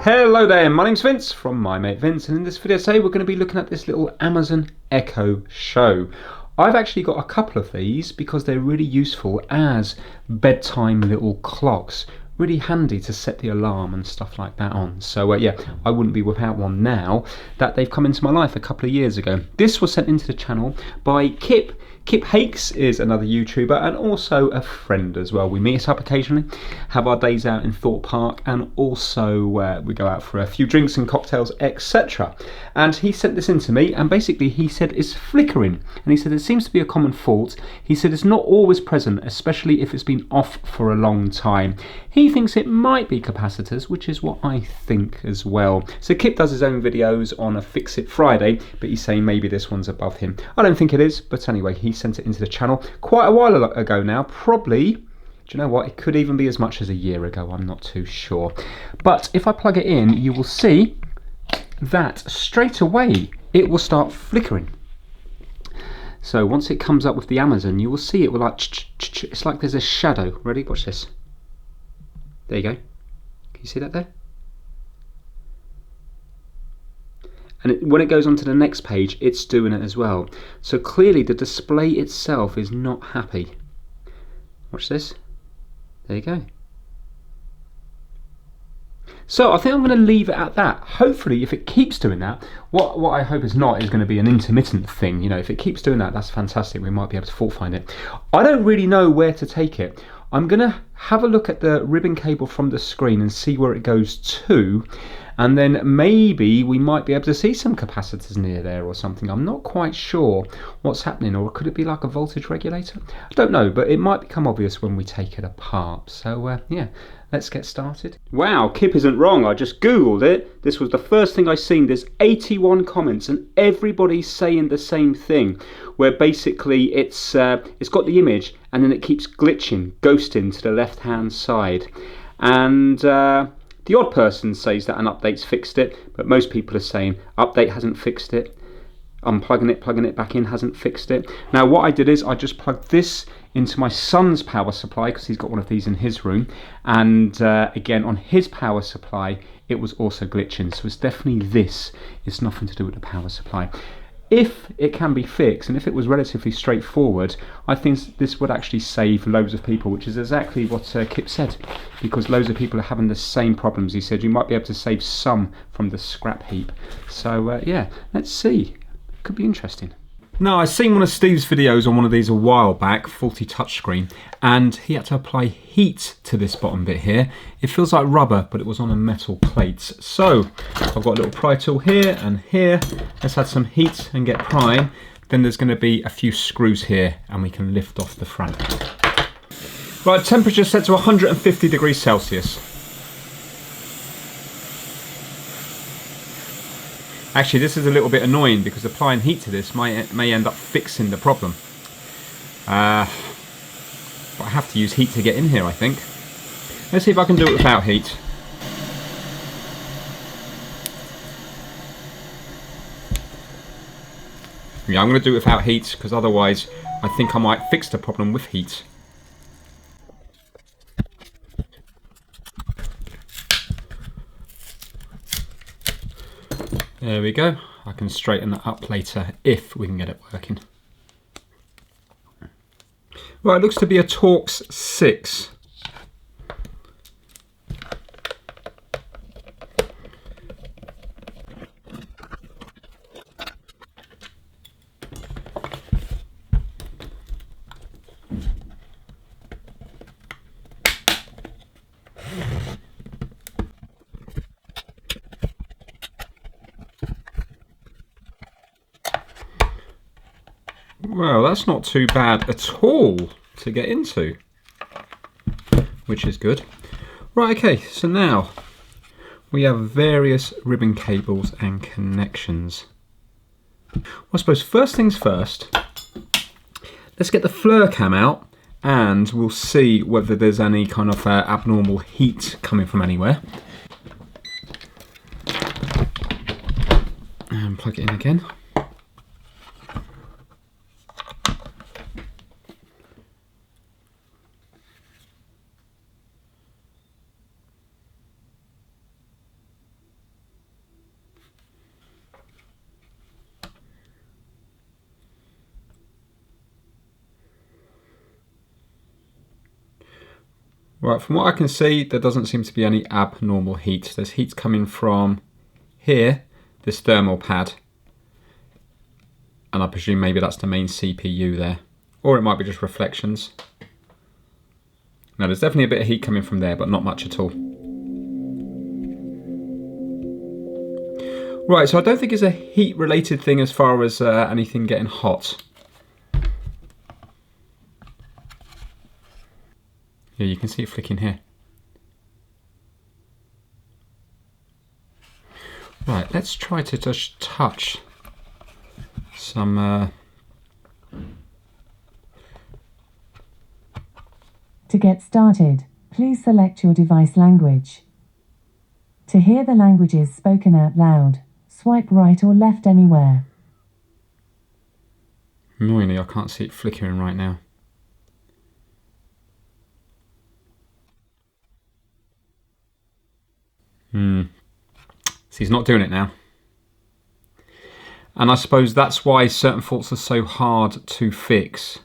Hello there, my name's Vince from My Mate Vince, and in this video today we're going to be looking at this little Amazon Echo Show. I've actually got a couple of these because they're really useful as bedtime little clocks. Really handy to set the alarm and stuff like that on. So yeah, I wouldn't be without one now that they've come into my life a couple of years ago. This was sent into the channel by Kip. Kip Hakes is another YouTuber and also a friend as well. We meet up occasionally, have our days out in Thorpe Park, and also we go out for a few drinks and cocktails, etc. And he sent this in to me, and basically he said it's flickering, and he said it seems to be a common fault. He said it's not always present, especially if it's been off for a long time. He thinks it might be capacitors, which is what I think as well. So Kip does his own videos on a Fix It Friday, but he's saying maybe this one's above him. I don't think it is, but anyway, he sent it into the channel quite a while ago now, probably, do you know what, it could even be as much as a year ago, I'm not too sure. But if I plug it in, you will see that straight away it will start flickering. So once it comes up with the Amazon, you will see it will like, it's like there's a shadow. Ready? Watch this. There you go. Can you see that there? And when it goes on to the next page, it's doing it as well. So clearly the display itself is not happy. Watch this. There you go. So I think I'm going to leave it at that. Hopefully, if it keeps doing that, what I hope is not is going to be an intermittent thing. You know, if it keeps doing that, that's fantastic. We might be able to fault find it. I don't really know where to take it. I'm going to have a look at the ribbon cable from the screen and see where it goes to. And then maybe we might be able to see some capacitors near there or something. I'm not quite sure what's happening. Or could it be like a voltage regulator? I don't know, but it might become obvious when we take it apart. So yeah, let's get started. Wow, Kip isn't wrong. I just Googled it. This was the first thing I seen. There's 81 comments and everybody's saying the same thing, where basically it's got the image and then it keeps glitching, ghosting to the left-hand side. And the odd person says that an update's fixed it, but most people are saying update hasn't fixed it. Unplugging it, plugging it back in hasn't fixed it. Now what I did is I just plugged this into my son's power supply because he's got one of these in his room, and again on his power supply it was also glitching, so it's definitely this. It's nothing to do with the power supply. If it can be fixed, and if it was relatively straightforward, I think this would actually save loads of people, which is exactly what Kip said, because loads of people are having the same problems. He said you might be able to save some from the scrap heap. So yeah, let's see. Could be interesting. Now, I've seen one of Steve's videos on one of these a while back, faulty touchscreen, and he had to apply heat to this bottom bit here. It feels like rubber, but it was on a metal plate. So I've got a little pry tool here and here. Let's add some heat and get prying. Then there's going to be a few screws here and we can lift off the front. Right, temperature set to 150 degrees Celsius. Actually, this is a little bit annoying because applying heat to this may end up fixing the problem. But I have to use heat to get in here, I think. Let's see if I can do it without heat. Yeah, I'm going to do it without heat because otherwise I think I might fix the problem with heat. There we go. I can straighten that up later if we can get it working. Right, it looks to be a Torx 6. Well, that's not too bad at all to get into, which is good. Right, okay, so now we have various ribbon cables and connections. Well, I suppose first things first, let's get the FLIR cam out and we'll see whether there's any kind of abnormal heat coming from anywhere. And plug it in again. Right, from what I can see, there doesn't seem to be any abnormal heat. There's heat coming from here, this thermal pad, and I presume maybe that's the main CPU there, or it might be just reflections. Now there's definitely a bit of heat coming from there, but not much at all. Right, so I don't think it's a heat related thing as far as anything getting hot. Yeah, you can see it flicking here. Right, let's try to just touch some... To get started, please select your device language. To hear the languages spoken out loud, swipe right or left anywhere. Annoyingly, I can't see it flickering right now. See, he's not doing it now. And I suppose that's why certain faults are so hard to fix.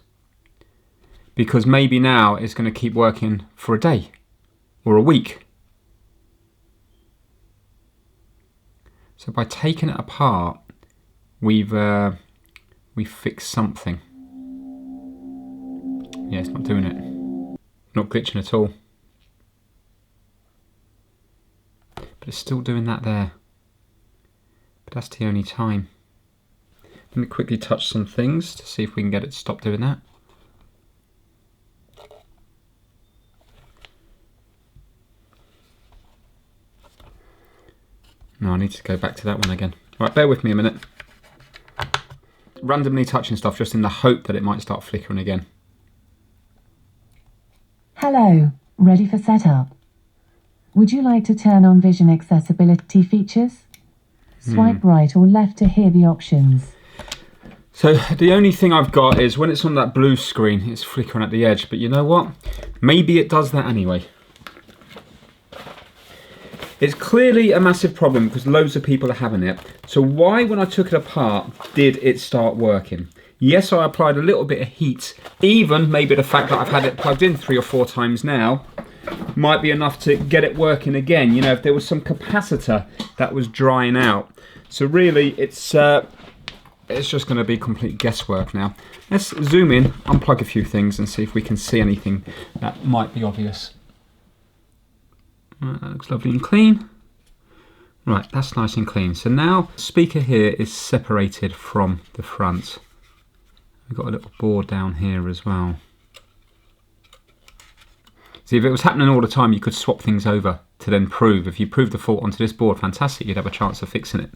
Because maybe now it's going to keep working for a day or a week. So by taking it apart, we've fixed something. Yeah, it's not doing it. Not glitching at all. But it's still doing that there. But that's the only time. Let me quickly touch some things to see if we can get it to stop doing that. No, I need to go back to that one again. Right, bear with me a minute. Randomly touching stuff just in the hope that it might start flickering again. Hello, ready for setup? Would you like to turn on vision accessibility features? Swipe right or left to hear the options. So the only thing I've got is when it's on that blue screen, it's flickering at the edge. But you know what? Maybe it does that anyway. It's clearly a massive problem because loads of people are having it. So why, when I took it apart, did it start working? Yes, I applied a little bit of heat. Even maybe the fact that I've had it plugged in 3 or 4 times now might be enough to get it working again. You know, if there was some capacitor that was drying out. So really, it's just going to be complete guesswork now. Let's zoom in, unplug a few things and see if we can see anything that might be obvious. Right, that looks lovely and clean. Right, that's nice and clean. So now speaker here is separated from the front. We've got a little board down here as well. See, if it was happening all the time, you could swap things over to then prove. If you prove the fault onto this board, fantastic, you'd have a chance of fixing it.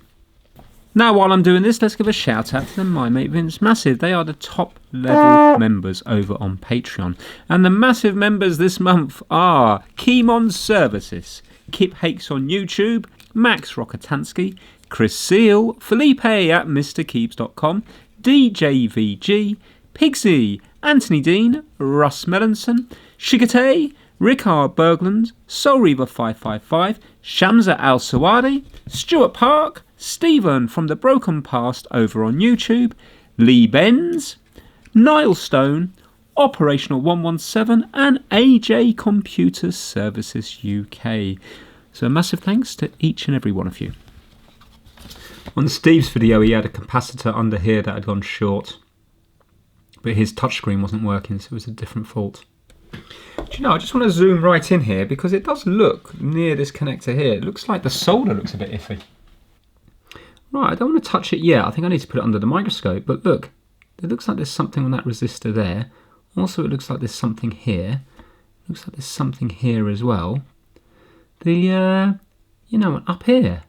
Now, while I'm doing this, let's give a shout out to the My Mate Vince Massive. They are the top level members over on Patreon. And the massive members this month are Keymon Services, Kip Hakes on YouTube, Max Rokotansky, Chris Seal, Felipe at MrKeeps.com, DJVG, Pigsy, Anthony Dean, Russ Melanson, Shigate, Rickard Bergland, Soul Reaver 555, Shamsa Al Sawadi, Stuart Park, Stephen from the Broken Past over on YouTube, Lee Benz, Niall Stone, Operational 117 and AJ Computer Services UK. So a massive thanks to each and every one of you. On Steve's video he had a capacitor under here that had gone short, but his touchscreen wasn't working, so it was a different fault. Do you know, I just want to zoom right in here because it does look near this connector here. It looks like the solder looks a bit iffy. Right, I don't want to touch it yet. I think I need to put it under the microscope, but look, it looks like there's something on that resistor there. Also, it looks like there's something here. It looks like there's something here as well. You know, up here.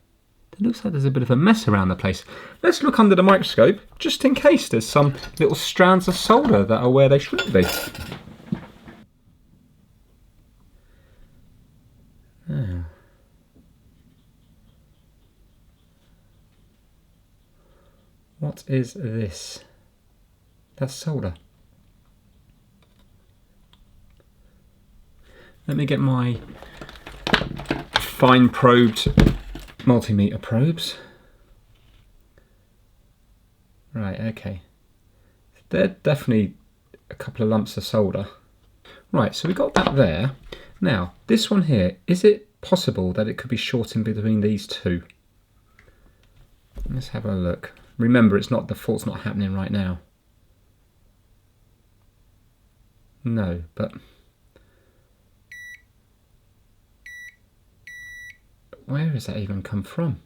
It looks like there's a bit of a mess around the place. Let's look under the microscope, just in case there's some little strands of solder that are where they shouldn't be. Oh. What is this? That's solder. Let me get my fine probed multimeter probes. Right, okay. They're definitely a couple of lumps of solder. Right, so we got that there. Now, this one here, is it possible that it could be short in between these two? Let's have a look. Remember, it's not, the fault's not happening right now. No, but where does that even come from?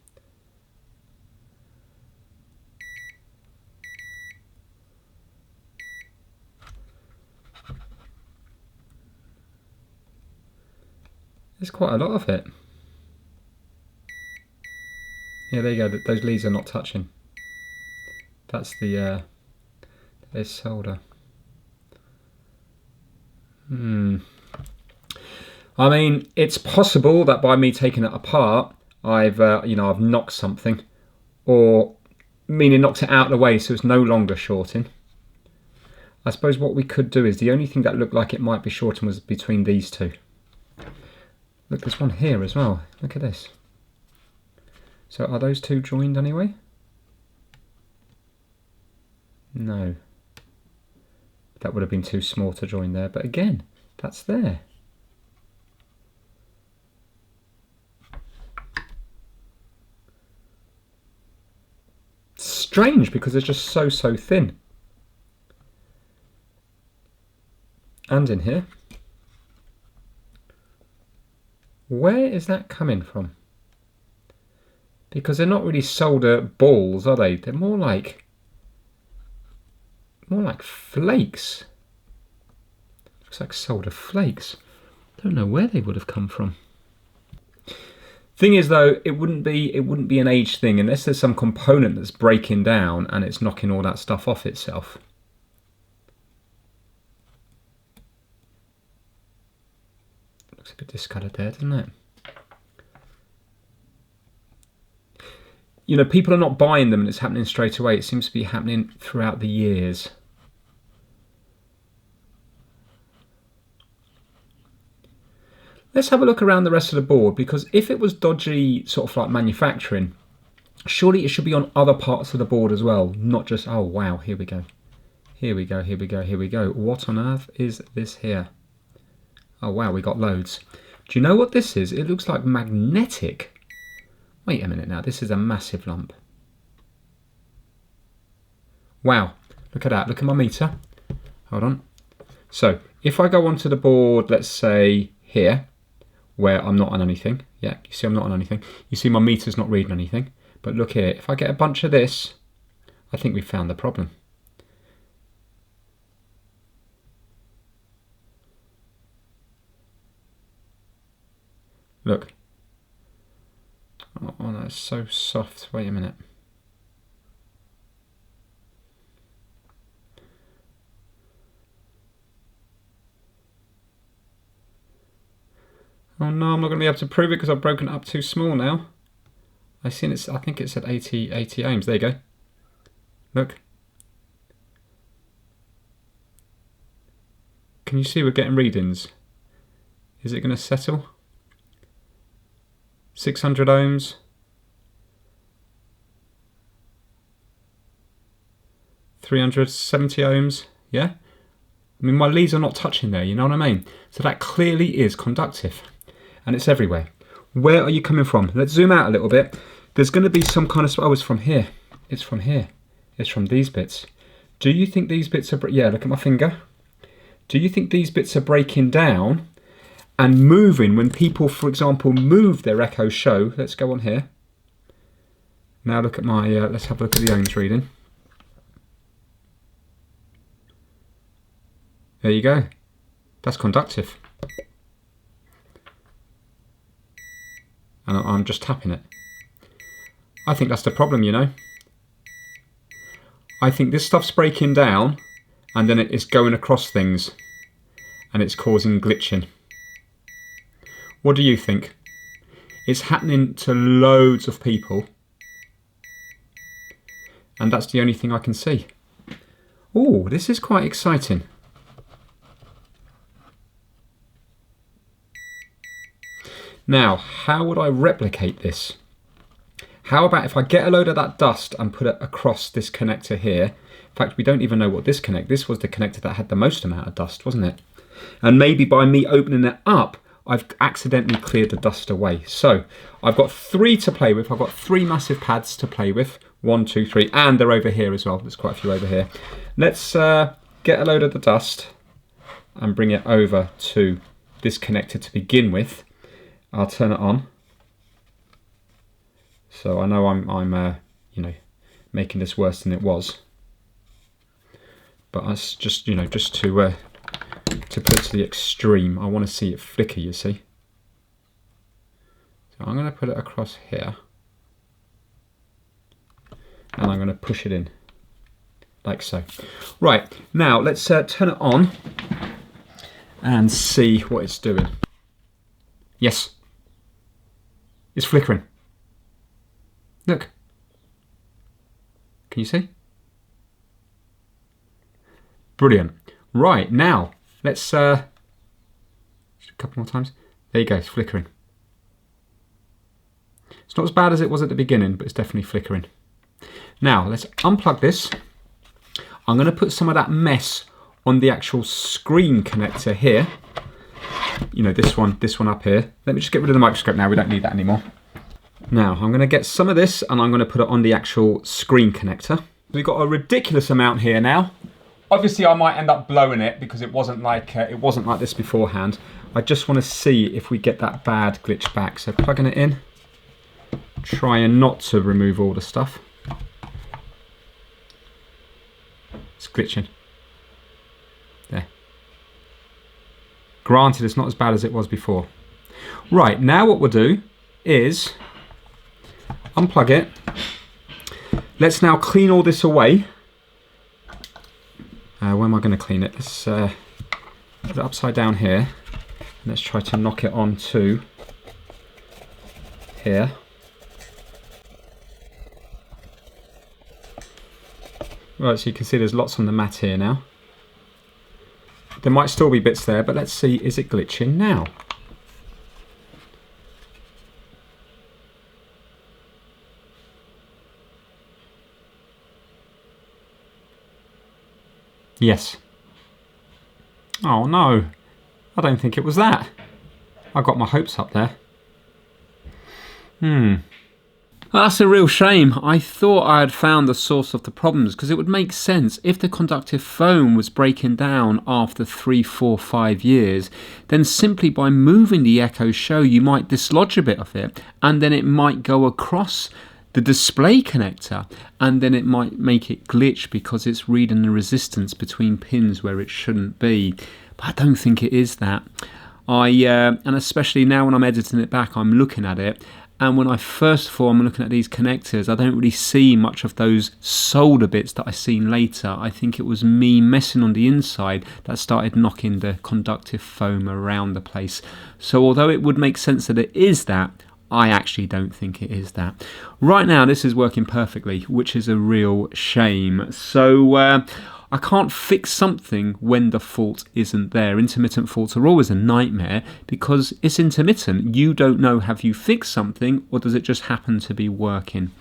There's quite a lot of it. Yeah, there you go. Those leads are not touching. That's the there's solder. I mean, it's possible that by me taking it apart, I've I've knocked something, or meaning knocked it out of the way so it's no longer shorting. I suppose what we could do is, the only thing that looked like it might be shorting was between these two. Look, there's one here as well. Look at this. So are those two joined anyway? No. That would have been too small to join there, but again, that's there. Strange, because it's just so thin. And in here. Where is that coming from? Because they're not really solder balls, are they? They're more like flakes. Looks like solder flakes. Don't know where they would have come from. Thing is though, it wouldn't be an age thing unless there's some component that's breaking down and it's knocking all that stuff off itself. Looks a bit discoloured there, doesn't it? You know, people are not buying them and it's happening straight away. It seems to be happening throughout the years. Let's have a look around the rest of the board, because if it was dodgy sort of like manufacturing, surely it should be on other parts of the board as well, not just, oh wow, here we go. Here we go, here we go, here we go. What on earth is this here? Oh wow, we got loads. Do you know what this is? It looks like magnetic. Wait a minute now, this is a massive lump. Wow, look at that, look at my meter. Hold on. So, if I go onto the board, let's say here, where I'm not on anything. Yeah, you see I'm not on anything. You see my meter's not reading anything. But look here, if I get a bunch of this, I think we found the problem. Look. Oh, that's so soft. Wait a minute. Oh no, I'm not going to be able to prove it because I've broken it up too small now. I think it's at 80 ohms. There you go. Look. Can you see we're getting readings? Is it going to settle? 600 ohms. 370 ohms. Yeah? I mean, my leads are not touching there, you know what I mean? So that clearly is conductive. And it's everywhere. Where are you coming from? Let's zoom out a little bit. There's going to be some kind of... Oh, it's from here. It's from here. It's from these bits. Do you think these bits are... Yeah, look at my finger. Do you think these bits are breaking down and moving when people, for example, move their echo show? Let's go on here. Now look at my... let's have a look at the ohms reading. There you go. That's conductive. And I'm just tapping it. I think that's the problem, you know. I think this stuff's breaking down and then it's going across things and it's causing glitching. What do you think? It's happening to loads of people and that's the only thing I can see. Oh, this is quite exciting. Now, how would I replicate this? How about if I get a load of that dust and put it across this connector here? In fact, we don't even know what this was the connector that had the most amount of dust, wasn't it? And maybe by me opening it up, I've accidentally cleared the dust away. So I've got 3 to play with. I've got 3 massive pads to play with. 1, 2, 3, and they're over here as well. There's quite a few over here. Let's get a load of the dust and bring it over to this connector to begin with. I'll turn it on. So I know I'm you know, making this worse than it was. But that's just, you know, just to put it to the extreme. I want to see it flicker, you see. So I'm going to put it across here. And I'm going to push it in. Like so. Right, now let's turn it on and see what it's doing. Yes. It's flickering. Look. Can you see? Brilliant. Right, now let's just a couple more times. There you go, it's flickering. It's not as bad as it was at the beginning, but it's definitely flickering. Now let's unplug this. I'm going to put some of that mess on the actual screen connector here. You know, this one up here. Let me just get rid of the microscope now, we don't need that anymore. Now I'm going to get some of this and I'm going to put it on the actual screen connector. We've got a ridiculous amount here now. Obviously I might end up blowing it because it wasn't like this beforehand. I just want to see if we get that bad glitch back. So plugging it in, trying not to remove all the stuff. It's glitching. There. Granted, it's not as bad as it was before. Right, now what we'll do is unplug it. Let's now clean all this away. Where am I going to clean it? Let's put it upside down here. Let's try to knock it onto here. Right, so you can see there's lots on the mat here now. There might still be bits there, but let's see, is it glitching now? Yes. Oh no, I don't think it was that. I got my hopes up there. That's a real shame. I thought I had found the source of the problems because it would make sense if the conductive foam was breaking down after 3, 4, 5 years, then simply by moving the echo show you might dislodge a bit of it and then it might go across the display connector and then it might make it glitch because it's reading the resistance between pins where it shouldn't be. But I don't think it is that. And especially now when I'm editing it back, I'm looking at it, and when I first of all I'm looking at these connectors, I don't really see much of those solder bits that I seen later. I think it was me messing on the inside that started knocking the conductive foam around the place. So although it would make sense that it is that, I actually don't think it is that. Right now this is working perfectly, which is a real shame. So I can't fix something when the fault isn't there. Intermittent faults are always a nightmare because it's intermittent. You don't know, have you fixed something or does it just happen to be working?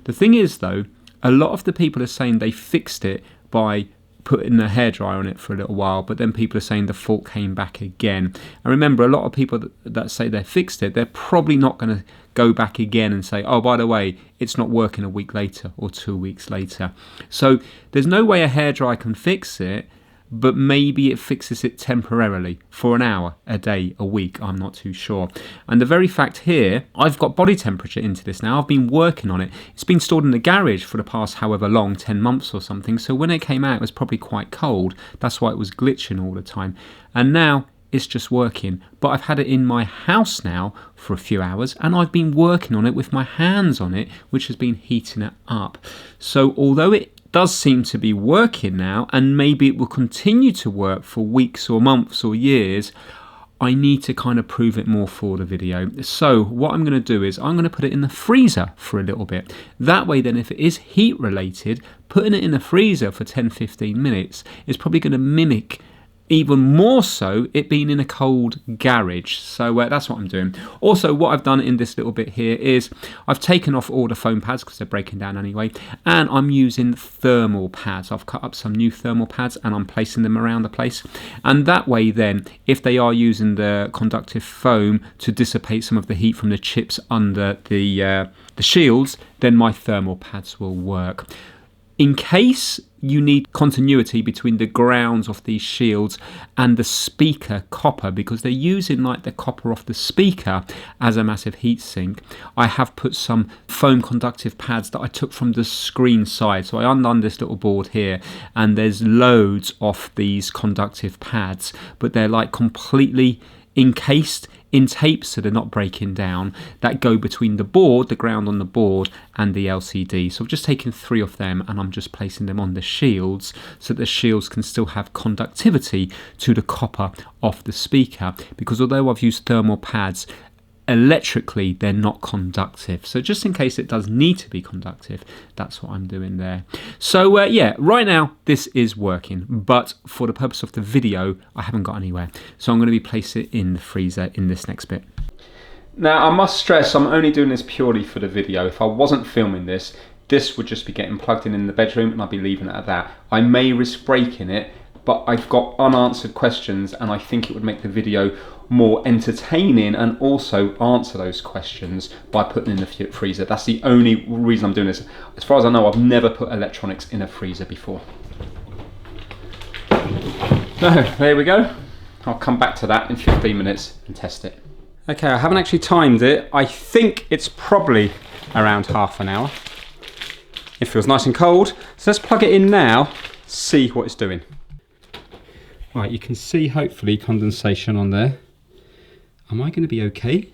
The thing is though, a lot of the people are saying they fixed it by putting a hairdryer on it for a little while, but then people are saying the fault came back again. And remember, a lot of people that say they fixed it, they're probably not going to go back again and say, oh, by the way, it's not working a week later or 2 weeks later. So there's no way a hairdryer can fix it, but maybe it fixes it temporarily for an hour, a day, a week, I'm not too sure. And the very fact here, I've got body temperature into this now, I've been working on it. It's been stored in the garage for the past however long, 10 months or something, so when it came out it was probably quite cold, that's why it was glitching all the time. And now it's just working, but I've had it in my house now for a few hours and I've been working on it with my hands on it, which has been heating it up. So although it does seem to be working now, and maybe it will continue to work for weeks or months or years, I need to kind of prove it more for the video. So what I'm going to do is I'm going to put it in the freezer for a little bit. That way then if it is heat related, putting it in the freezer for 10-15 minutes is probably going to mimic even more so it being in a cold garage. So that's what I'm doing. Also, what I've done in this little bit here is I've taken off all the foam pads because they're breaking down anyway, and I'm using thermal pads. I've cut up some new thermal pads and I'm placing them around the place, and that way then if they are using the conductive foam to dissipate some of the heat from the chips under the shields, then my thermal pads will work. In case you need continuity between the grounds of these shields and the speaker copper, because they're using like the copper off the speaker as a massive heat sink, I have put some foam conductive pads that I took from the screen side. So I undone this little board here and there's loads of these conductive pads, but they're like completely encased in tape, so they're not breaking down, that go between the board, the ground on the board, and the LCD. So I've just taken 3 of them and I'm just placing them on the shields so that the shields can still have conductivity to the copper of the speaker, because although I've used thermal pads, electrically they're not conductive. So just in case it does need to be conductive, that's what I'm doing there. So yeah, right now this is working, but for the purpose of the video I haven't got anywhere, so I'm going to be placing it in the freezer in this next bit. Now I must stress I'm only doing this purely for the video. If I wasn't filming this, this would just be getting plugged in the bedroom and I'd be leaving it at that. I may risk breaking it, but I've got unanswered questions and I think it would make the video more entertaining and also answer those questions by putting in the freezer. That's the only reason I'm doing this. As far as I know, I've never put electronics in a freezer before. So there we go. I'll come back to that in 15 minutes and test it. Okay, I haven't actually timed it. I think it's probably around half an hour. It feels nice and cold. So let's plug it in now, see what it's doing. Right, you can see hopefully condensation on there. Am I going to be okay?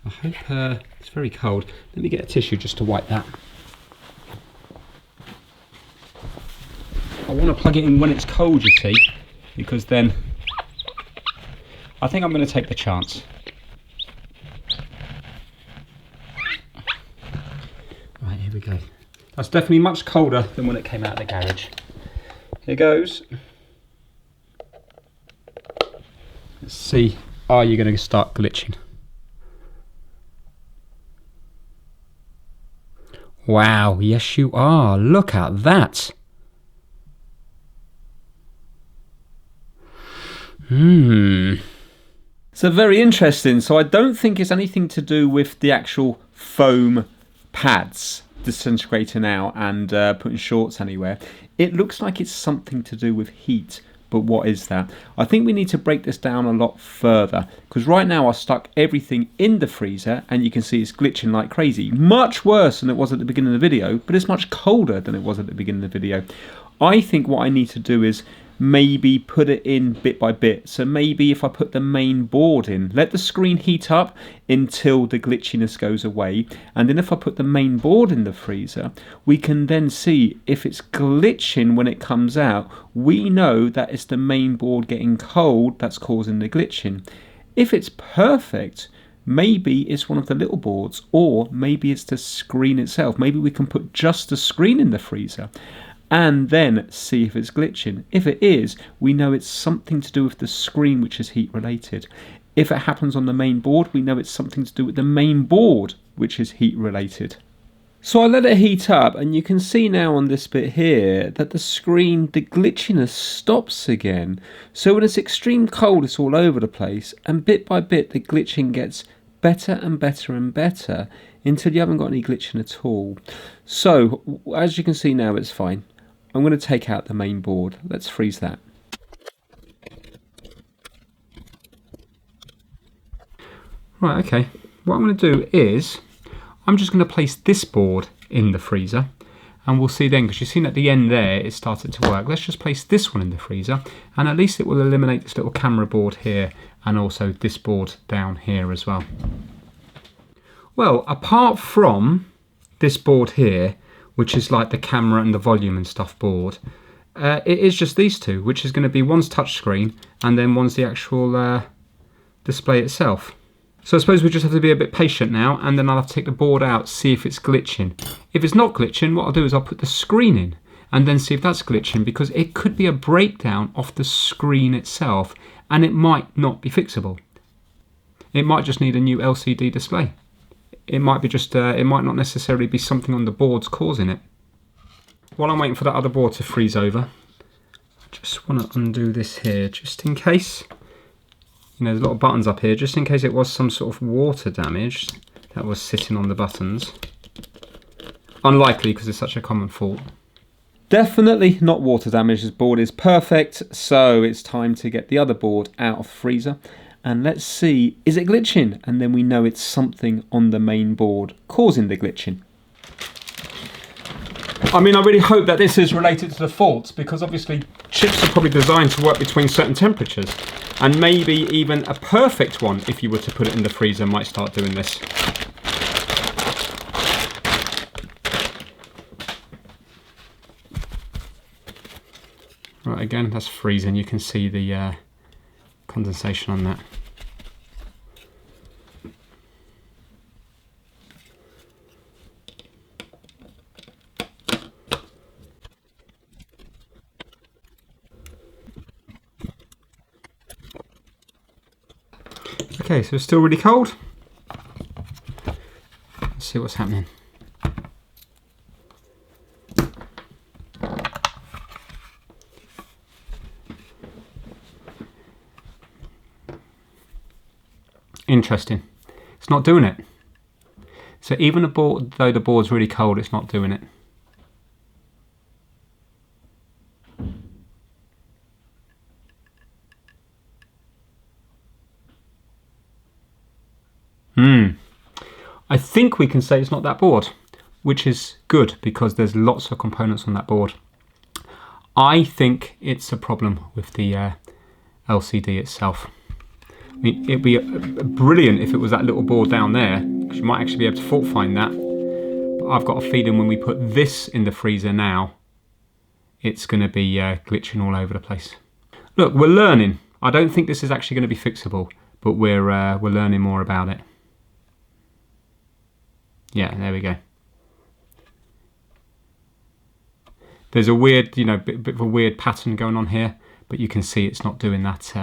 I hope it's very cold. Let me get a tissue just to wipe that. I want to plug it in when it's cold, you see, because then I think I'm going to take the chance. Right, here we go. That's definitely much colder than when it came out of the garage. Here goes. Let's see. Are you going to start glitching? Wow, yes you are. Look at that. So very interesting. So I don't think it's anything to do with the actual foam pads disintegrating out and putting shorts anywhere. It looks like it's something to do with heat. But what is that? I think we need to break this down a lot further, because right now I stuck everything in the freezer and you can see it's glitching like crazy. Much worse than it was at the beginning of the video, but it's much colder than it was at the beginning of the video. I think what I need to do is maybe put it in bit by bit. So maybe if I put the main board in, let the screen heat up until the glitchiness goes away, and then if I put the main board in the freezer, we can then see if it's glitching when it comes out. We know that it's the main board getting cold that's causing the glitching. If it's perfect, maybe it's one of the little boards, or maybe it's the screen itself. Maybe we can put just the screen in the freezer and then see if it's glitching. If it is, we know it's something to do with the screen, which is heat related. If it happens on the main board, we know it's something to do with the main board, which is heat related. So I let it heat up, and you can see now on this bit here that the screen, the glitchiness stops again. So when it's extreme cold, it's all over the place, and bit by bit the glitching gets better and better and better until you haven't got any glitching at all. So as you can see now, it's fine. I'm going to take out the main board. Let's freeze that. Right, okay. What I'm going to do is I'm just going to place this board in the freezer, and we'll see then, because you've seen at the end there it started to work. Let's just place this one in the freezer, and at least it will eliminate this little camera board here and also this board down here as well. Well, apart from this board here, which is like the camera and the volume and stuff board, it is just these two, which is going to be one's touchscreen and then one's the actual display itself. So I suppose we just have to be a bit patient now, and then I'll have to take the board out, see if it's glitching. If it's not glitching, what I'll do is I'll put the screen in, and then see if that's glitching, because it could be a breakdown of the screen itself and it might not be fixable. It might just need a new LCD display. It might be just, it might not necessarily be something on the boards causing it. While I'm waiting for that other board to freeze over, I just want to undo this here just in case. You know, there's a lot of buttons up here, just in case it was some sort of water damage that was sitting on the buttons. Unlikely, because it's such a common fault. Definitely not water damage. This board is perfect, so it's time to get the other board out of the freezer. And let's see, is it glitching? And then we know it's something on the main board causing the glitching. I mean, I really hope that this is related to the faults, because obviously chips are probably designed to work between certain temperatures. And maybe even a perfect one, if you were to put it in the freezer, might start doing this. Right, again, that's freezing. You can see the condensation on that. Okay, so it's still really cold. Let's see what's happening. Interesting. It's not doing it. So even though the board's really cold, it's not doing it. I think we can say it's not that board, which is good because there's lots of components on that board. I think it's a problem with the LCD itself. I mean, it'd be brilliant if it was that little board down there, because you might actually be able to fault find that. But I've got a feeling when we put this in the freezer now, it's going to be glitching all over the place. Look, we're learning. I don't think this is actually going to be fixable, but we're learning more about it. Yeah, there we go. There's a weird, you know, bit of a weird pattern going on here, but you can see it's not doing that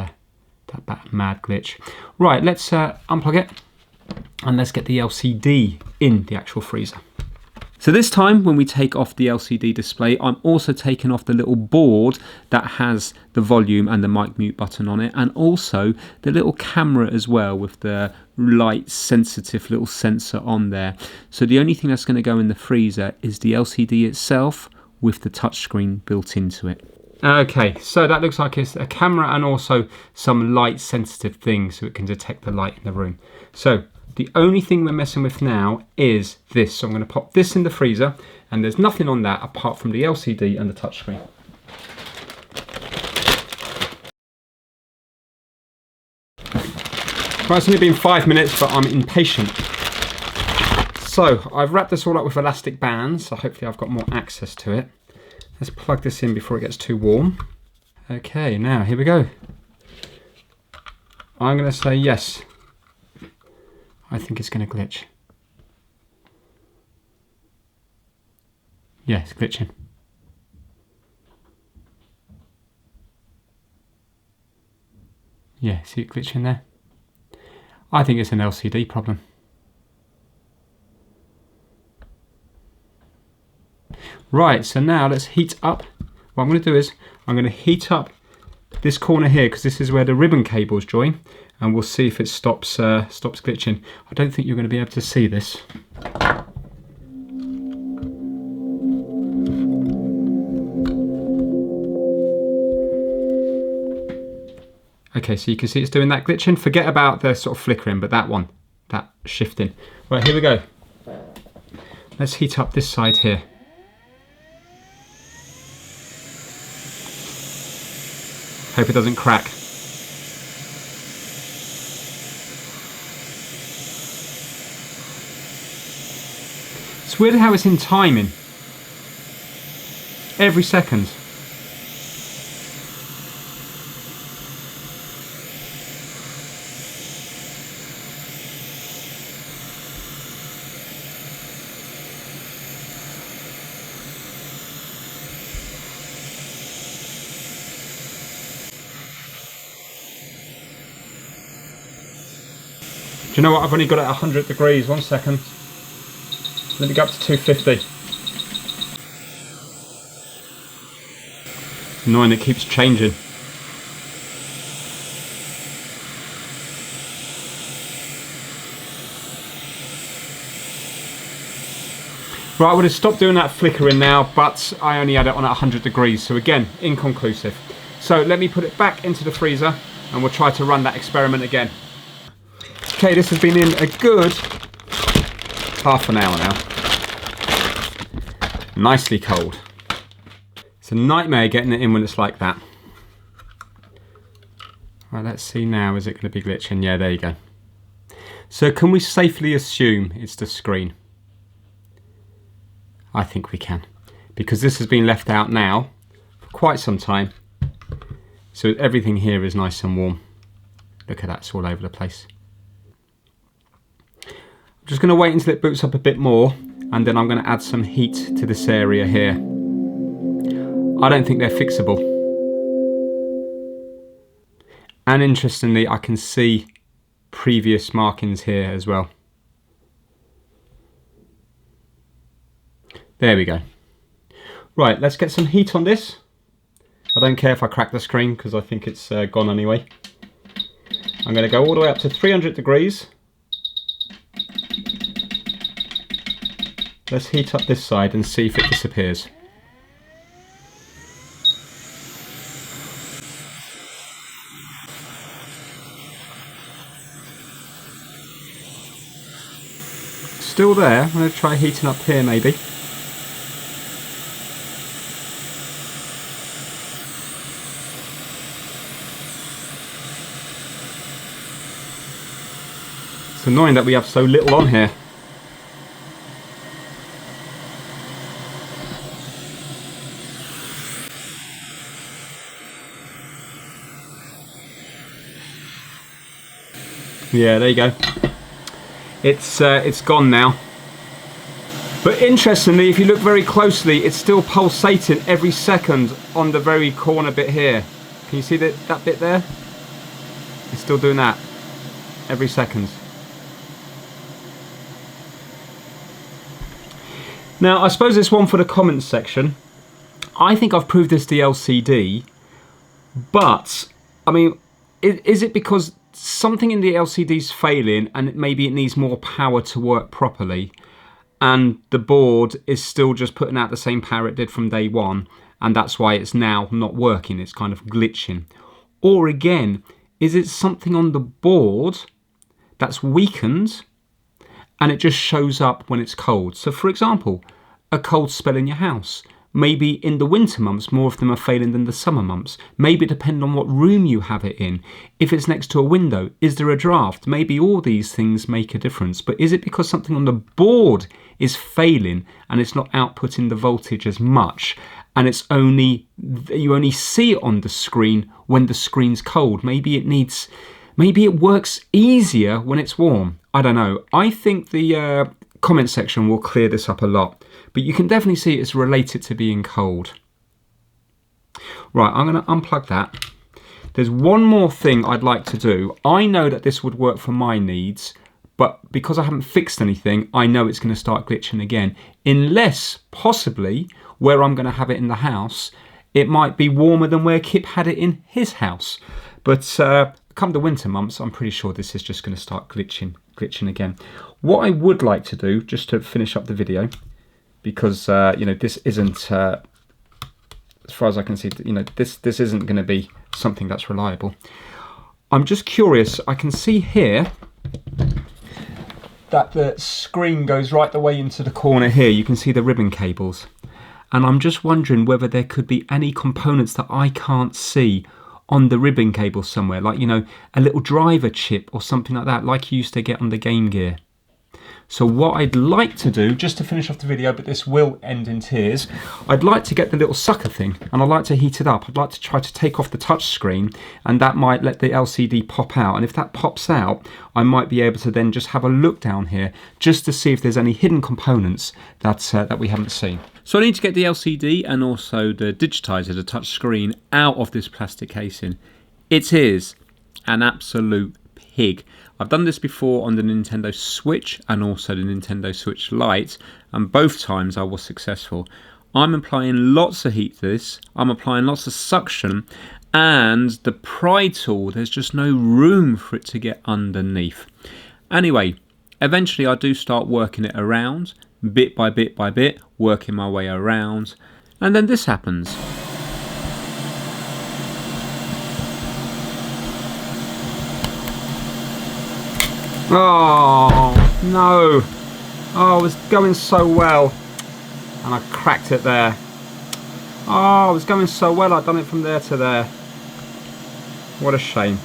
that mad glitch. Right, let's unplug it and let's get the LCD in the actual freezer. So this time when we take off the LCD display, I'm also taking off the little board that has the volume and the mic mute button on it, and also the little camera as well with the light sensitive little sensor on there. So the only thing that's going to go in the freezer is the LCD itself with the touchscreen built into it. Okay, so that looks like it's a camera and also some light sensitive things so it can detect the light in the room. So the only thing we're messing with now is this. So I'm going to pop this in the freezer, and there's nothing on that apart from the LCD and the touchscreen. Right, it's only been 5 minutes, but I'm impatient. So I've wrapped this all up with elastic bands, so hopefully I've got more access to it. Let's plug this in before it gets too warm. Okay, now here we go. I'm going to say yes. I think it's going to glitch. Yeah, it's glitching. Yeah, see it glitching there? I think it's an LCD problem. Right, so now let's heat up. What I'm going to do is I'm going to heat up this corner here, because this is where the ribbon cables join, and we'll see if it stops glitching. I don't think you're going to be able to see this. Okay, so you can see it's doing that glitching. Forget about the sort of flickering, but that one, that shifting. Right, here we go. Let's heat up this side here. Hope it doesn't crack. It's weird how it's in timing. Every second. you know what? I've only got it at 100 degrees. 1 second. Let me go up to 250. Annoying, it keeps changing. Right, I would have stopped doing that flickering now, but I only had it on at 100 degrees, so again, inconclusive. So let me put it back into the freezer and we'll try to run that experiment again. Okay, this has been in a good half an hour now. Nicely cold. It's a nightmare getting it in when it's like that. Right, let's see now, is it going to be glitching? Yeah, there you go. So can we safely assume it's the screen? I think we can, because this has been left out now for quite some time. So everything here is nice and warm. Look at that, it's all over the place. I'm just going to wait until it boots up a bit more, and then I'm going to add some heat to this area here. I don't think they're fixable. And interestingly, I can see previous markings here as well. There we go. Right, let's get some heat on this. I don't care if I crack the screen because I think it's gone anyway. I'm going to go all the way up to 300 degrees. Let's heat up this side and see if it disappears. Still there. I'm going to try heating up here maybe. It's annoying that we have so little on here. Yeah, there you go. It's gone now. But interestingly, if you look very closely, it's still pulsating every second on the very corner bit here. Can you see that bit there? It's still doing that every second. Now, I suppose this one for the comments section. I think I've proved this the LCD, but I mean, is it because something in the LCD is failing and maybe it needs more power to work properly, and the board is still just putting out the same power it did from day one, and that's why it's now not working, it's kind of glitching? Or again, is it something on the board that's weakened and it just shows up when it's cold? So for example, a cold spell in your house. Maybe in the winter months, more of them are failing than the summer months. Maybe depending on what room you have it in. If it's next to a window, is there a draft? Maybe all these things make a difference. But is it because something on the board is failing and it's not outputting the voltage as much, and it's only, you only see it on the screen when the screen's cold? Maybe it works easier when it's warm. I don't know. I think the comment section will clear this up a lot. But you can definitely see it's related to being cold. Right, I'm going to unplug that. There's one more thing I'd like to do. I know that this would work for my needs, but because I haven't fixed anything, I know it's going to start glitching again. Unless, possibly, where I'm going to have it in the house, it might be warmer than where Kip had it in his house. But come the winter months, I'm pretty sure this is just going to start glitching again. What I would like to do, just to finish up the video, because you know, this isn't, as far as I can see, you know, this isn't going to be something that's reliable. I'm just curious. I can see here that the screen goes right the way into the corner here. You can see the ribbon cables, and I'm just wondering whether there could be any components that I can't see on the ribbon cable somewhere, like, you know, a little driver chip or something like that, like you used to get on the Game Gear. So what I'd like to do, just to finish off the video, but this will end in tears, I'd like to get the little sucker thing and I'd like to heat it up. I'd like to try to take off the touch screen, and that might let the LCD pop out. And if that pops out, I might be able to then just have a look down here just to see if there's any hidden components that we haven't seen. So I need to get the LCD and also the digitizer, the touch screen, out of this plastic casing. It is an absolute pig. I've done this before on the Nintendo Switch and also the Nintendo Switch Lite, and both times I was successful. I'm applying lots of heat to this, I'm applying lots of suction, and the pry tool, there's just no room for it to get underneath. Anyway, eventually I do start working it around, bit by bit by bit, working my way around, and then this happens. Oh no! Oh, it was going so well, and I cracked it there. Oh, it was going so well, I'd done it from there to there. What a shame.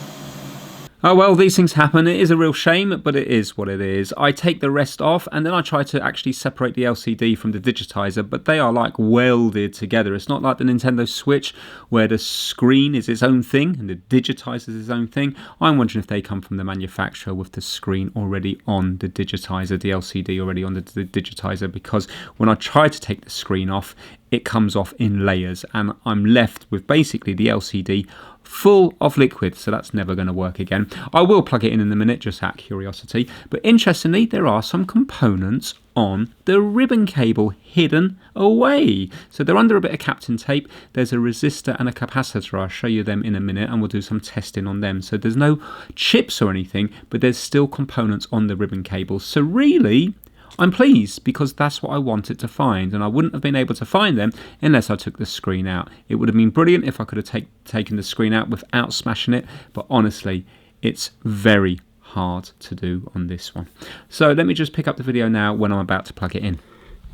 Oh well, these things happen. It is a real shame, but it is what it is. I take the rest off and then I try to actually separate the LCD from the digitizer, but they are like welded together. It's not like the Nintendo Switch where the screen is its own thing and the digitizer is its own thing. I'm wondering if they come from the manufacturer with the screen already on the digitizer, the LCD already on the digitizer, because when I try to take the screen off, it comes off in layers and I'm left with basically the LCD full of liquid, so that's never going to work again. I will plug it in a minute, just out of curiosity, but interestingly there are some components on the ribbon cable hidden away. So they're under a bit of Captain tape. There's a resistor and a capacitor. I'll show you them in a minute and we'll do some testing on them. So there's no chips or anything, but there's still components on the ribbon cable. So really, I'm pleased because that's what I wanted to find, and I wouldn't have been able to find them unless I took the screen out. It would have been brilliant if I could have taken the screen out without smashing it, but honestly, it's very hard to do on this one. So let me just pick up the video now when I'm about to plug it in.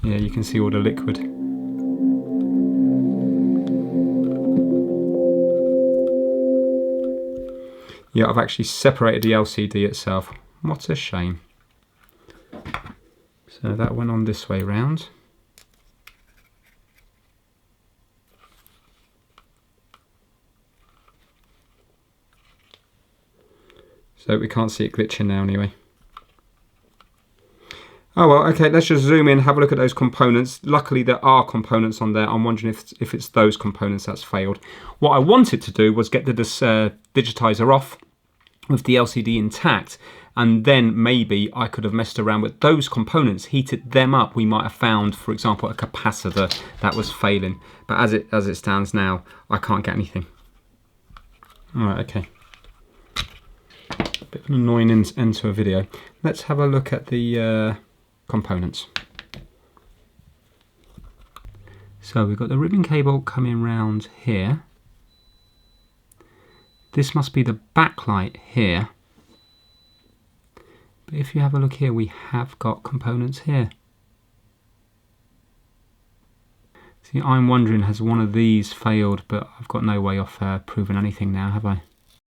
Yeah, you can see all the liquid. Yeah, I've actually separated the LCD itself. What a shame. So that went on this way round. So we can't see it glitching now anyway. Oh well, okay, let's just zoom in, have a look at those components. Luckily there are components on there. I'm wondering if it's those components that's failed. What I wanted to do was get the digitizer off with the LCD intact, and then maybe I could have messed around with those components, heated them up. We might have found, for example, a capacitor that was failing. But as it stands now, I can't get anything. All right, okay. A bit of an annoying end to a video. Let's have a look at the components. So we've got the ribbon cable coming round here. This must be the backlight here. But if you have a look here, we have got components here. See, I'm wondering, has one of these failed? But I've got no way of proving anything now, have I?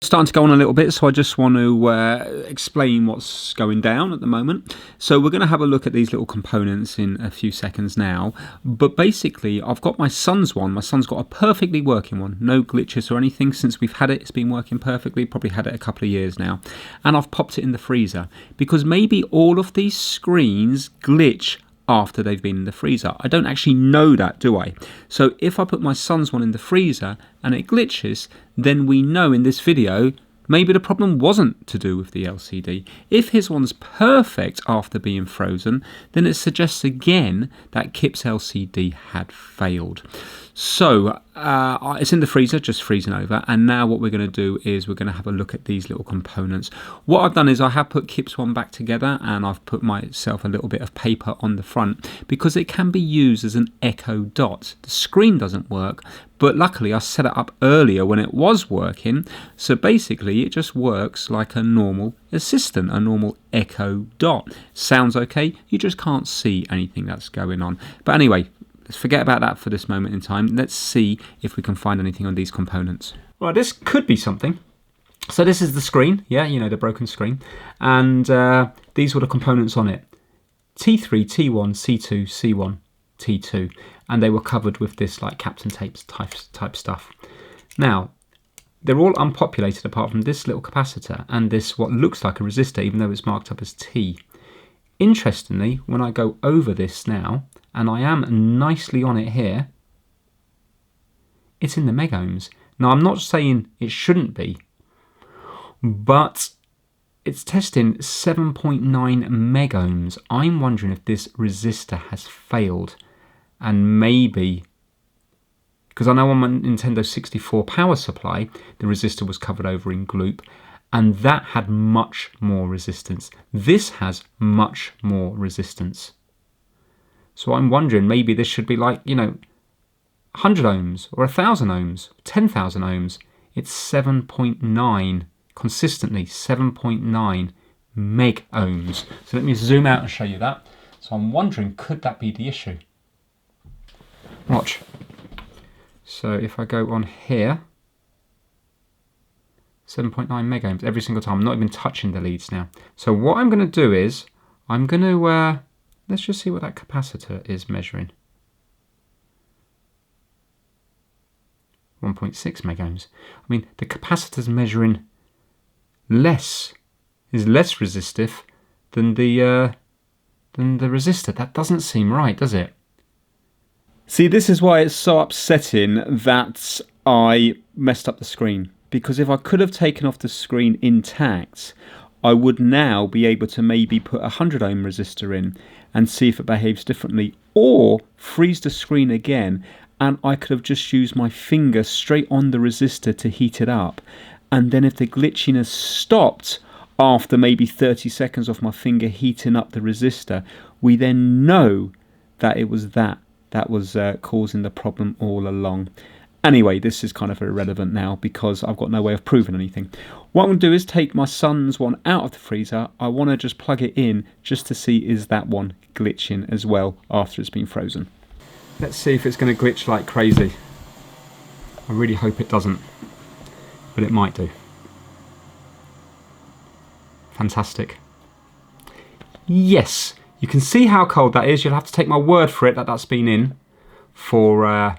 Starting to go on a little bit, so I just want to explain what's going down at the moment. So we're going to have a look at these little components in a few seconds now, but basically I've got my son's one. My son's got a perfectly working one, no glitches or anything. Since we've had it, it's been working perfectly. Probably had it a couple of years now, and I've popped it in the freezer because maybe all of these screens glitch after they've been in the freezer. I don't actually know that, do I? So if I put my son's one in the freezer and it glitches, then we know in this video maybe the problem wasn't to do with the LCD. If his one's perfect after being frozen, then it suggests again that Kip's LCD had failed. So it's in the freezer, just freezing over, and now what we're going to do is we're going to have a look at these little components. What I've done is I have put Kip's one back together, and I've put myself a little bit of paper on the front because it can be used as an echo dot. The screen doesn't work, but luckily I set it up earlier when it was working, so basically it just works like a normal assistant, a normal echo dot. Sounds okay, you just can't see anything that's going on. But anyway, let's forget about that for this moment in time. Let's see if we can find anything on these components. Well, this could be something. So this is the screen, yeah, you know, the broken screen. And these were the components on it. T3, T1, C2, C1, T2. And they were covered with this like Captain tapes type stuff. Now, they're all unpopulated apart from this little capacitor and this what looks like a resistor, even though it's marked up as T. Interestingly, when I go over this now, and I am nicely on it here, it's in the megohms. Now I'm not saying it shouldn't be, but it's testing 7.9 meg ohms. I'm wondering if this resistor has failed, and maybe, because I know on my Nintendo 64 power supply, the resistor was covered over in gloop, and that had much more resistance. This has much more resistance. So I'm wondering, maybe this should be like, 100 ohms or 1,000 ohms, 10,000 ohms. It's 7.9, consistently 7.9 meg ohms. So let me zoom out and show you that. So I'm wondering, could that be the issue? Watch. So if I go on here, 7.9 meg ohms every single time. I'm not even touching the leads now. So what I'm going to do is, I'm going to, let's just see what that capacitor is measuring. 1.6 meg ohms. I mean, the capacitor's measuring less, is less resistive than the resistor. That doesn't seem right, does it? See, this is why it's so upsetting that I messed up the screen. Because if I could have taken off the screen intact, I would now be able to maybe put a 100 ohm resistor in and see if it behaves differently, or freeze the screen again, and I could have just used my finger straight on the resistor to heat it up. And then if the glitchiness stopped after maybe 30 seconds of my finger heating up the resistor, we then know that it was that was causing the problem all along. Anyway, this is kind of irrelevant now because I've got no way of proving anything. What I'm going to do is take my son's one out of the freezer. I want to just plug it in just to see is that one glitching as well after it's been frozen. Let's see if it's going to glitch like crazy. I really hope it doesn't, but it might do. Fantastic. Yes, you can see how cold that is. You'll have to take my word for it that that's been in for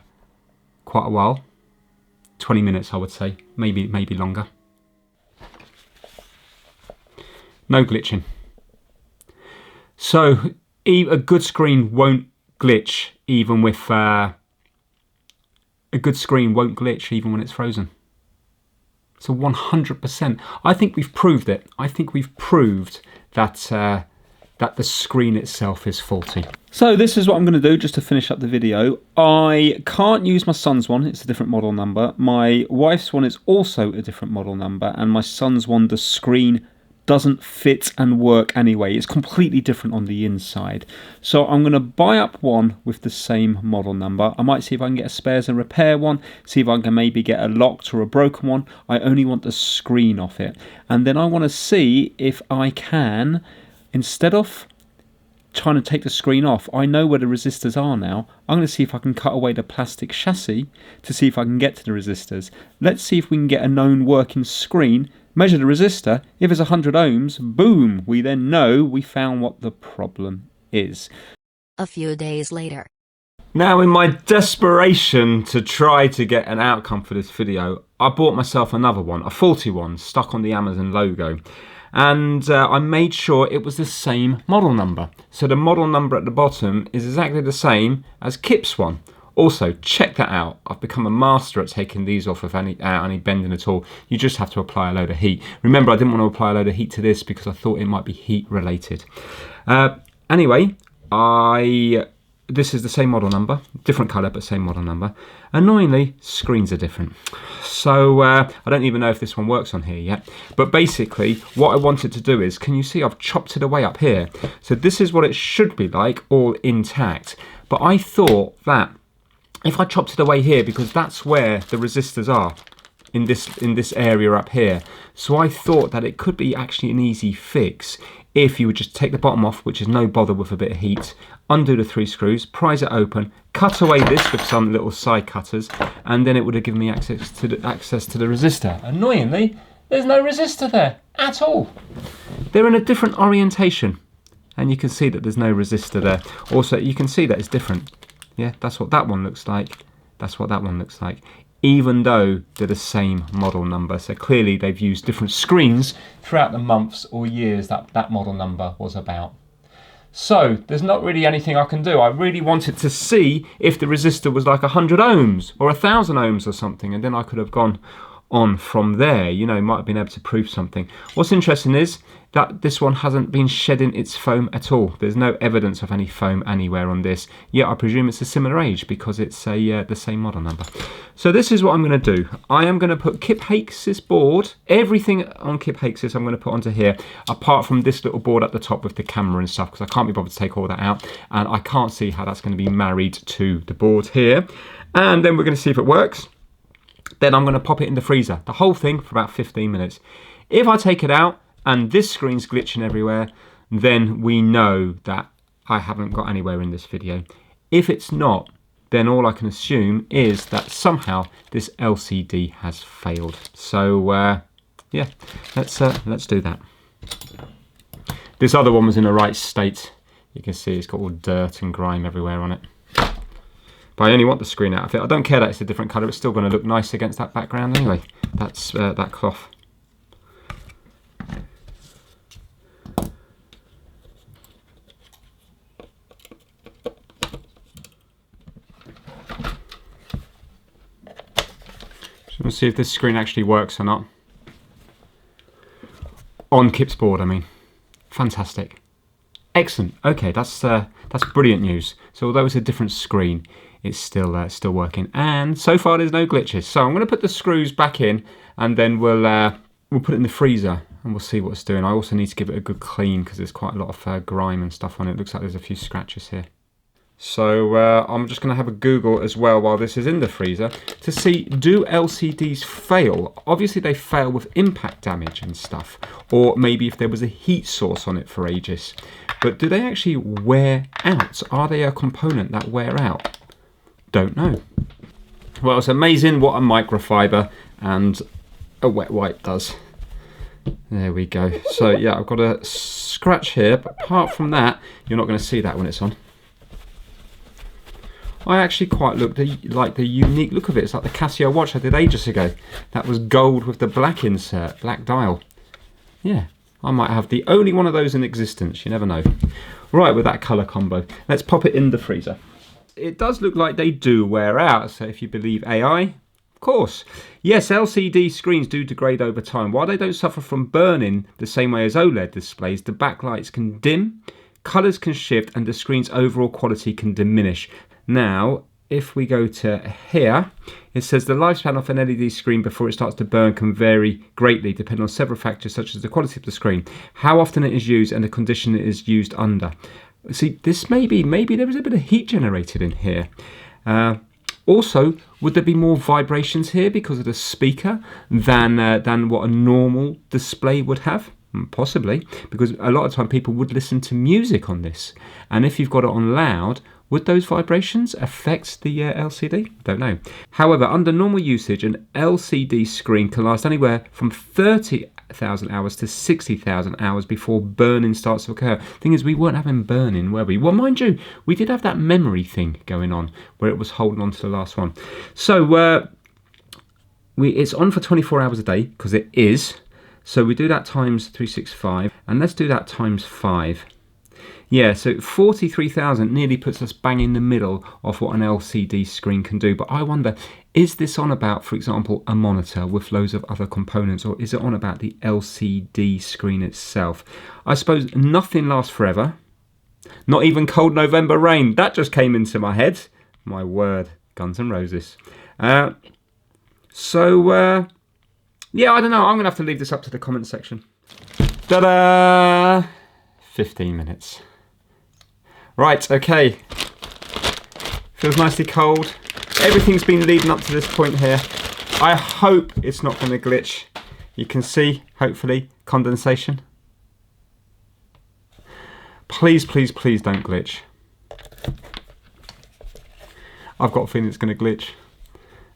quite a while. 20 minutes, I would say, maybe longer. No glitching. So a good screen won't glitch even with a good screen won't glitch even when it's frozen. So 100%. I think we've proved it. I think we've proved that that the screen itself is faulty. So this is what I'm going to do just to finish up the video. I can't use my son's one, it's a different model number. My wife's one is also a different model number, and my son's one, the screen doesn't fit and work anyway. It's completely different on the inside. So I'm going to buy up one with the same model number. I might see if I can get a spares and repair one, see if I can maybe get a locked or a broken one. I only want the screen off it. And then I want to see if I can, instead of trying to take the screen off, I know where the resistors are now. I'm going to see if I can cut away the plastic chassis to see if I can get to the resistors. Let's see if we can get a known working screen, measure the resistor. If it's 100 ohms, boom, we then know we found what the problem is. A few days later. Now, in my desperation to try to get an outcome for this video, I bought myself another one, a faulty one, stuck on the Amazon logo. And I made sure it was the same model number. So the model number at the bottom is exactly the same as Kip's one. Also, check that out. I've become a master at taking these off without any bending at all. You just have to apply a load of heat. Remember, I didn't want to apply a load of heat to this because I thought it might be heat related. Anyway, this is the same model number, different colour but same model number. Annoyingly, screens are different. So I don't even know if this one works on here yet. But basically, what I wanted to do is, can you see I've chopped it away up here? So this is what it should be like, all intact. But I thought that if I chopped it away here, because that's where the resistors are, in this area up here. So I thought that it could be actually an easy fix if you would just take the bottom off, which is no bother with a bit of heat, undo the 3 screws, prise it open, cut away this with some little side cutters, and then it would have given me access to the resistor. Annoyingly, there's no resistor there at all. They're in a different orientation, and you can see that there's no resistor there. Also, you can see that it's different. Yeah, that's what that one looks like. That's what that one looks like. Even though they're the same model number. So clearly they've used different screens throughout the months or years that model number was about. So there's not really anything I can do. I really wanted to see if the resistor was like 100 ohms or 1,000 ohms or something, and then I could have gone on from there. You know, might have been able to prove something. What's interesting is that this one hasn't been shedding its foam at all. There's no evidence of any foam anywhere on this. Yet I presume it's a similar age because it's the same model number. So this is what I'm going to do. I am going to put Kip Hakes' board, everything on Kip Hakes' I'm going to put onto here, apart from this little board at the top with the camera and stuff, because I can't be bothered to take all that out, and I can't see how that's going to be married to the board here. And then we're going to see if it works. Then I'm going to pop it in the freezer, the whole thing, for about 15 minutes. If I take it out and this screen's glitching everywhere, then we know that I haven't got anywhere in this video. If it's not, then all I can assume is that somehow this LCD has failed. So yeah, let's do that. This other one was in the right state. You can see it's got all dirt and grime everywhere on it. But I only want the screen out of it. I don't care that it's a different colour. It's still going to look nice against that background anyway. That's that cloth. So we'll see if this screen actually works or not. On Kip's board, I mean. Fantastic. Excellent. Okay, that's brilliant news. So although it's a different screen, it's still working. And so far there's no glitches. So I'm going to put the screws back in, and then we'll put it in the freezer and we'll see what it's doing. I also need to give it a good clean because there's quite a lot of grime and stuff on it. Looks like there's a few scratches here. So I'm just going to have a Google as well while this is in the freezer to see, do LCDs fail? Obviously they fail with impact damage and stuff, or maybe if there was a heat source on it for ages. But do they actually wear out? Are they a component that wear out? Don't know. Well, it's amazing what a microfiber and a wet wipe does. There we go. So yeah, I've got a scratch here, but apart from that, you're not going to see that when it's on. I actually quite like the unique look of it. It's like the Casio watch I did ages ago. That was gold with the black insert, black dial. Yeah, I might have the only one of those in existence. You never know. Right, with that colour combo, let's pop it in the freezer. It does look like they do wear out, so if you believe AI, of course. Yes, LCD screens do degrade over time. While they don't suffer from burning the same way as OLED displays, the backlights can dim, colours can shift, and the screen's overall quality can diminish. Now, if we go to here, it says the lifespan of an LED screen before it starts to burn can vary greatly depending on several factors such as the quality of the screen, how often it is used, and the condition it is used under. See, this maybe there is a bit of heat generated in here. Also, would there be more vibrations here because of the speaker than what a normal display would have? Possibly, because a lot of time people would listen to music on this, and if you've got it on loud, would those vibrations affect the LCD? Don't know. However, under normal usage, an LCD screen can last anywhere from 30,000 hours to 60,000 hours before burning starts to occur. Thing is, we weren't having burning, were we? Well, mind you, we did have that memory thing going on where it was holding on to the last one. So it's on for 24 hours a day, because it is. So we do that times 365, and let's do that times 5. Yeah, so 43,000 nearly puts us bang in the middle of what an LCD screen can do. But I wonder, is this on about, for example, a monitor with loads of other components, or is it on about the LCD screen itself? I suppose nothing lasts forever. Not even cold November rain. That just came into my head. My word, Guns N' Roses. Yeah, I don't know. I'm going to have to leave this up to the comment section. Ta-da! 15 minutes. Right, okay. Feels nicely cold. Everything's been leading up to this point here. I hope it's not going to glitch. You can see, hopefully, condensation. Please, please, please don't glitch. I've got a feeling it's going to glitch.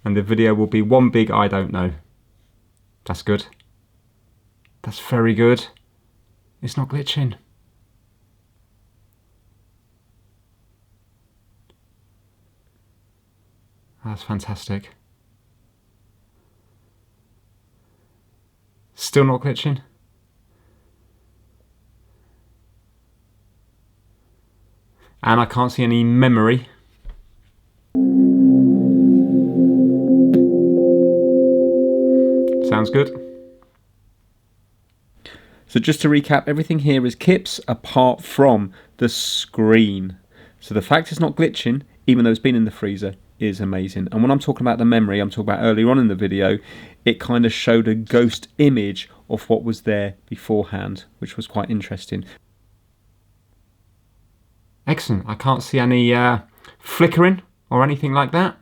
And the video will be one big I don't know. That's good. That's very good. It's not glitching. That's fantastic. Still not glitching. And I can't see any memory. Sounds good. So just to recap, everything here is Kips apart from the screen. So the fact it's not glitching, even though it's been in the freezer, is amazing. And when I'm talking about the memory, I'm talking about earlier on in the video, it kind of showed a ghost image of what was there beforehand, which was quite interesting. Excellent. I can't see any flickering or anything like that.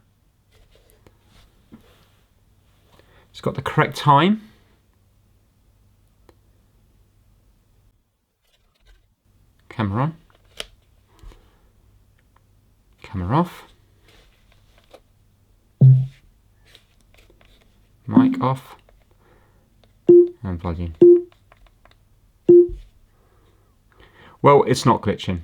It's got the correct time. Camera on. Camera off. Mic off. And plug in. Well, it's not glitching.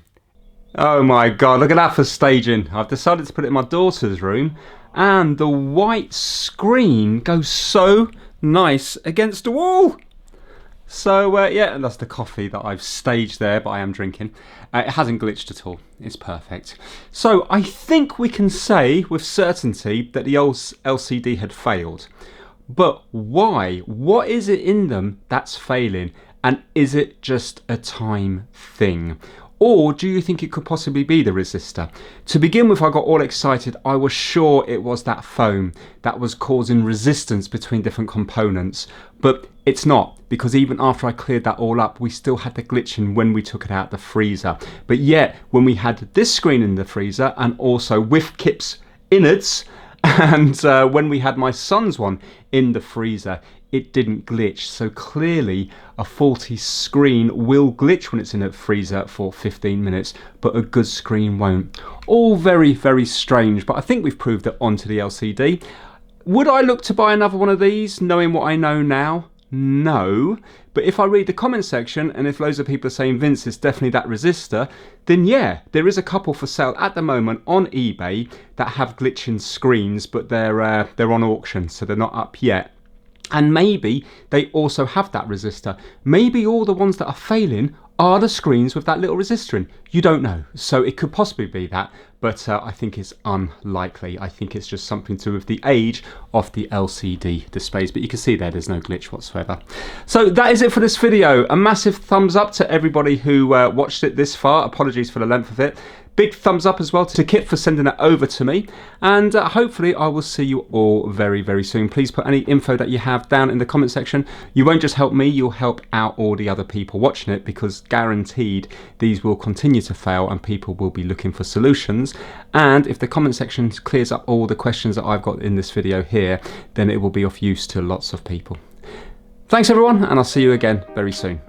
Oh my god, look at that for staging. I've decided to put it in my daughter's room, and the white screen goes so nice against the wall. So yeah, and that's the coffee that I've staged there, but I am drinking. It hasn't glitched at all. It's perfect. So I think we can say with certainty that the old LCD had failed. But why? What is it in them that's failing? And is it just a time thing? Or do you think it could possibly be the resistor? To begin with, I got all excited. I was sure it was that foam that was causing resistance between different components. But it's not, because even after I cleared that all up, we still had the glitching when we took it out the freezer. But yet, when we had this screen in the freezer, and also with Kip's innards, and when we had my son's one in the freezer, it didn't glitch. So clearly a faulty screen will glitch when it's in a freezer for 15 minutes, but a good screen won't. All very, very strange, but I think we've proved it onto the LCD. Would I look to buy another one of these, knowing what I know now? No. But if I read the comment section, and if loads of people are saying, Vince, it's definitely that resistor, then yeah, there is a couple for sale at the moment on eBay that have glitching screens, but they're on auction, so they're not up yet. And maybe they also have that resistor. Maybe all the ones that are failing are the screens with that little resistor in. You don't know. So it could possibly be that, but I think it's unlikely. I think it's just something to do with the age of the LCD displays. But you can see there's no glitch whatsoever. So that is it for this video. A massive thumbs up to everybody who watched it this far. Apologies for the length of it. Big thumbs up as well to Kip for sending it over to me. And hopefully I will see you all very, very soon. Please put any info that you have down in the comment section. You won't just help me, you'll help out all the other people watching it, because guaranteed these will continue to fail and people will be looking for solutions. And if the comment section clears up all the questions that I've got in this video here, then it will be of use to lots of people. Thanks everyone, and I'll see you again very soon.